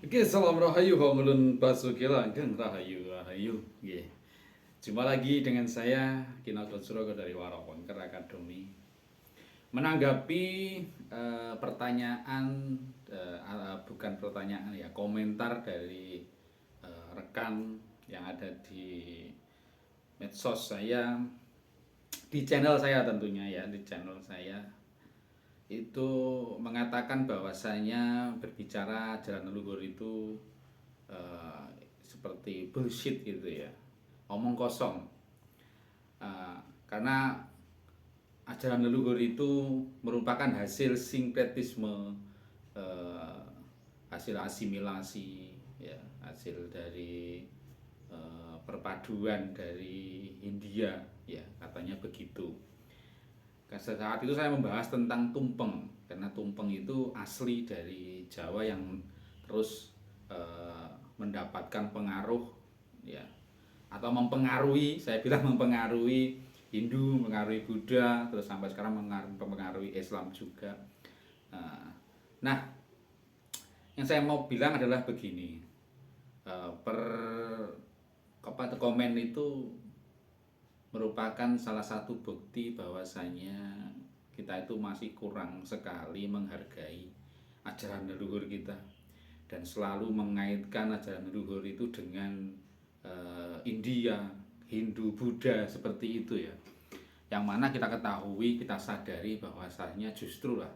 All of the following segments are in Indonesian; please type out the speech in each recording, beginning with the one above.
Oke, salam rahayu haulun basukila geng rahayu rahayu. Nggih. Jumpa lagi dengan saya Kinauton Surogo dari Warawangker Academy. Menanggapi pertanyaan bukan pertanyaan ya, komentar dari rekan yang ada di medsos saya, di channel saya tentunya ya, di channel saya itu mengatakan bahwasanya berbicara jalan leluhur itu eh, seperti bullshit gitu ya, omong kosong. Karena ajaran leluhur itu merupakan hasil sinkretisme, eh, hasil asimilasi, ya, hasil dari perpaduan dari India, ya katanya begitu. Saat itu saya membahas tentang tumpeng, karena tumpeng itu asli dari Jawa yang terus mendapatkan pengaruh, ya, atau mempengaruhi, saya bilang mempengaruhi Hindu, mempengaruhi Buddha, terus sampai sekarang mempengaruhi Islam juga. Nah, yang saya mau bilang adalah begini, per komen itu merupakan salah satu bukti bahwasanya kita itu masih kurang sekali menghargai ajaran leluhur kita, dan selalu mengaitkan ajaran leluhur itu dengan India, Hindu, Buddha seperti itu ya. Yang mana kita ketahui, kita sadari bahwasanya justru lah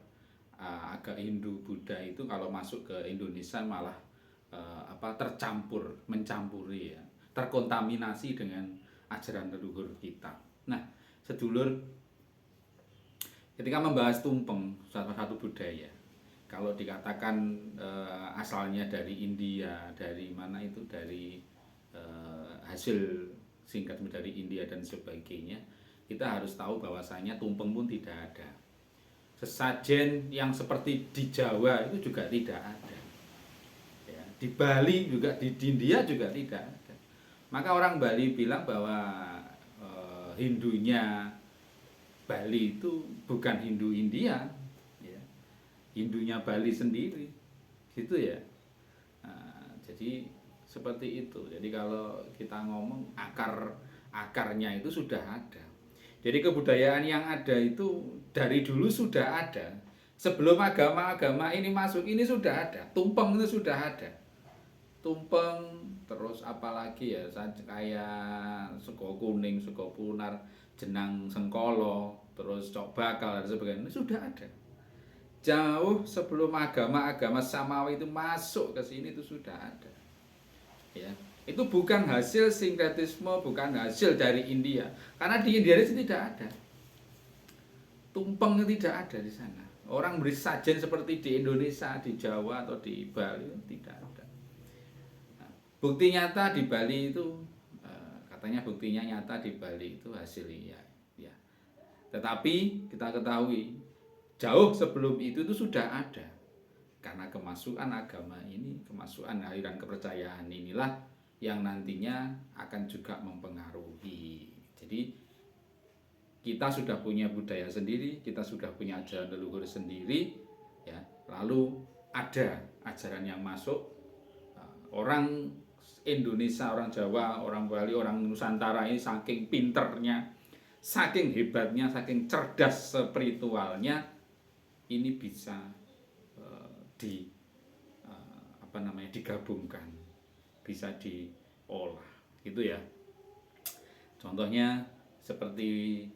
agak Hindu Buddha itu kalau masuk ke Indonesia malah tercampur, mencampuri ya, terkontaminasi dengan ajaran leluhur kita. Nah, sedulur, ketika membahas tumpeng, salah satu budaya, kalau dikatakan asalnya dari India, dari mana itu, dari hasil singkat dari India dan sebagainya, kita harus tahu bahwasanya tumpeng pun tidak ada. Sesajen yang seperti di Jawa itu juga tidak ada. Ya, di Bali juga, di India juga tidak ada. Maka orang Bali bilang bahwa Hindunya Bali itu bukan Hindu India, ya. Hindunya Bali sendiri, gitu ya. Jadi seperti itu. Jadi kalau kita ngomong akarnya itu sudah ada. Jadi kebudayaan yang ada itu dari dulu sudah ada. Sebelum agama-agama ini masuk, ini sudah ada. Tumpeng itu sudah ada. Tumpeng, terus apalagi ya, kayak sego kuning, sego punar, jenang sengkolo, terus cok bakal dan sebagainya, ini sudah ada. Jauh sebelum agama-agama samawi itu masuk ke sini itu sudah ada. Ya, itu bukan hasil sinkretisme, bukan hasil dari India. Karena di India itu tidak ada. Tumpeng tidak ada di sana. Orang beri sajen seperti di Indonesia, di Jawa atau di Bali tidak ada. Bukti nyata di Bali itu, katanya buktinya nyata di Bali itu hasil ya, ya. Tetapi kita ketahui jauh sebelum itu sudah ada. Karena kemasukan agama ini, kemasukan aliran kepercayaan inilah yang nantinya akan juga mempengaruhi. Jadi kita sudah punya budaya sendiri, kita sudah punya ajaran leluhur sendiri, ya. Lalu ada ajaran yang masuk, orang Indonesia, orang Jawa, orang Bali, orang Nusantara ini saking pinternya, saking hebatnya, saking cerdas spiritualnya, ini bisa di digabungkan, bisa diolah, gitu ya. Contohnya seperti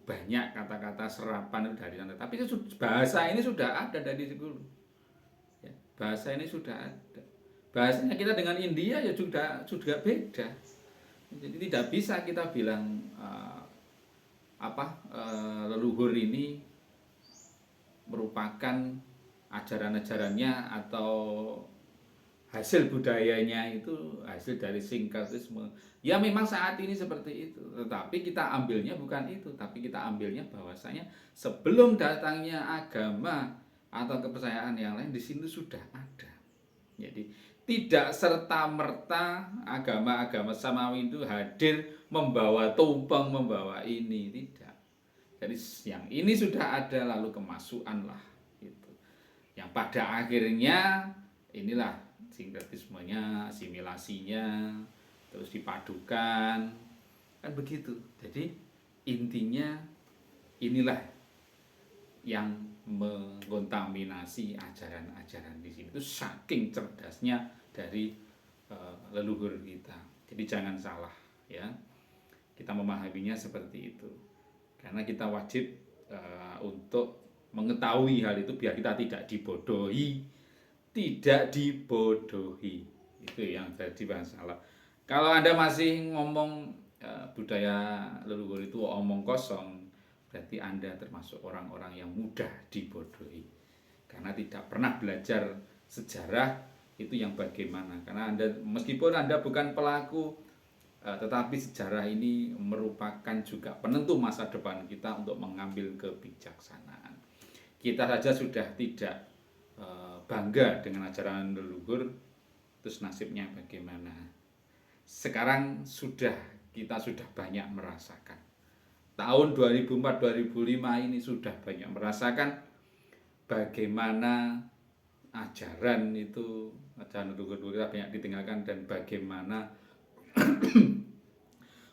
banyak kata-kata serapan dari sana, tapi bahasa ini sudah ada dari dulu. Ya, bahasa ini sudah ada. Bahasanya kita dengan India ya juga beda. Jadi tidak bisa kita bilang leluhur ini merupakan ajaran-ajarannya atau hasil budayanya itu hasil dari sinkretisme. Ya memang saat ini seperti itu, tetapi kita ambilnya bukan itu, tapi kita ambilnya bahwasanya sebelum datangnya agama atau kepercayaan yang lain di sini sudah ada. Jadi tidak serta-merta agama-agama samawi itu hadir membawa tumpeng, membawa ini, tidak. Jadi yang ini sudah ada lalu kemasukan lah gitu. Yang pada akhirnya inilah sinkretismenya, asimilasinya, terus dipadukan, kan begitu. Jadi intinya inilah yang mengontaminasi ajaran-ajaran di sini. Itu saking cerdasnya dari leluhur kita. Jadi jangan salah ya. Kita memahaminya seperti itu. Karena kita wajib untuk mengetahui hal itu biar kita tidak dibodohi, itu yang jadi masalah. Kalau Anda masih ngomong budaya leluhur itu omong kosong, berarti Anda termasuk orang-orang yang mudah dibodohi karena tidak pernah belajar sejarah itu yang bagaimana. Karena Anda, meskipun Anda bukan pelaku, tetapi sejarah ini merupakan juga penentu masa depan kita untuk mengambil kebijaksanaan. Kita saja sudah tidak bangga dengan ajaran leluhur, terus nasibnya bagaimana? Sekarang kita sudah banyak merasakan. Tahun 2004-2005 ini sudah banyak merasakan bagaimana ajaran leluhur kita banyak ditinggalkan, dan bagaimana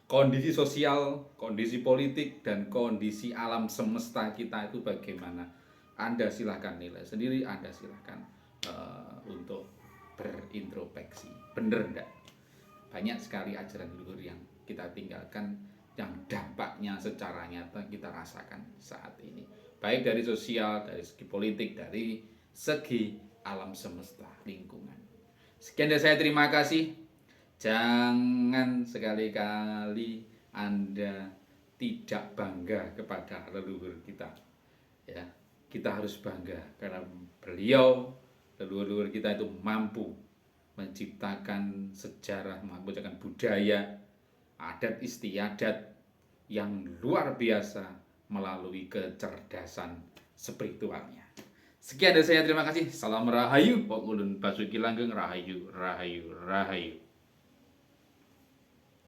kondisi sosial, kondisi politik, dan kondisi alam semesta kita itu bagaimana. Anda silahkan nilai sendiri, Anda silahkan untuk berintrospeksi. Bener enggak? Banyak sekali ajaran leluhur yang kita tinggalkan, yang dampaknya secara nyata kita rasakan saat ini. Baik dari sosial, dari segi politik, dari segi alam semesta, lingkungan. Sekian dari saya, terima kasih. Jangan sekali-kali Anda tidak bangga kepada leluhur kita. Ya, kita harus bangga karena leluhur kita itu mampu menciptakan sejarah, mampu menciptakan budaya, adat istiadat yang luar biasa melalui kecerdasan spiritualnya. Sekian dari saya, terima kasih. Salam Rahayu, Pok Ulun Basuki Langgeng, Rahayu, Rahayu, Rahayu.